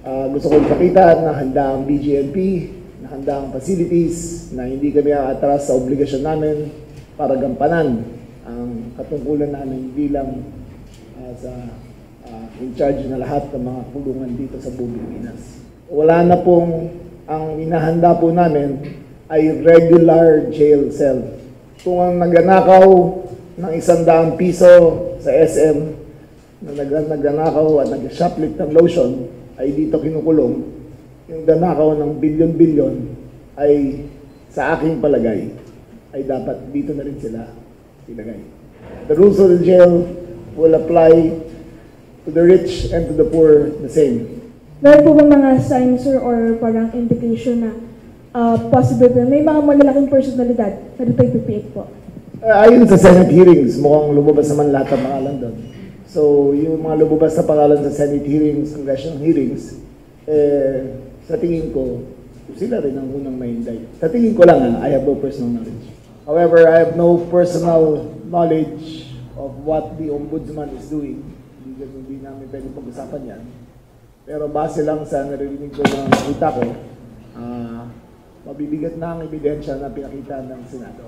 Gusto ko ipakita na handa ang BGNP, na handa ang facilities, na hindi kami aatras sa obligasyon namin para gampanan ang katungkulan namin bilang sa in charge na lahat ng mga kulungan dito sa buong Pilipinas. Wala na pong, ang inahanda po namin ay regular jail cell. Kung ang nagnanakaw ng 100 piso sa SM, na nagnanakaw at nag-shoplift ng lotion, ay dito kinukulong. Yung nanakaw ng bilyon-bilyon ay sa aking palagay ay dapat dito na rin sila ilagay. The rules of the jail will apply to the rich and to the poor the same. Meron po ba mga signs, sir, or parang indication na possible na may mga malalaking personalidad na dito ipipiik po? Ayon sa Senate hearings, mukhang lumabas naman lahat ng pangalan doon. So, yung mga lumabas na pangalan sa Senate hearings, congressional hearings, sa tingin ko, sila rin ang unang ma-indict. Sa tingin ko lang, I have no personal knowledge. However, I have no personal knowledge of what the Ombudsman is doing. Hindi namin pwede pag-usapan yan. Pero base lang sa narinig ko na nakita ko, mabibigat na ang ebidensya na pinakita ng Senado.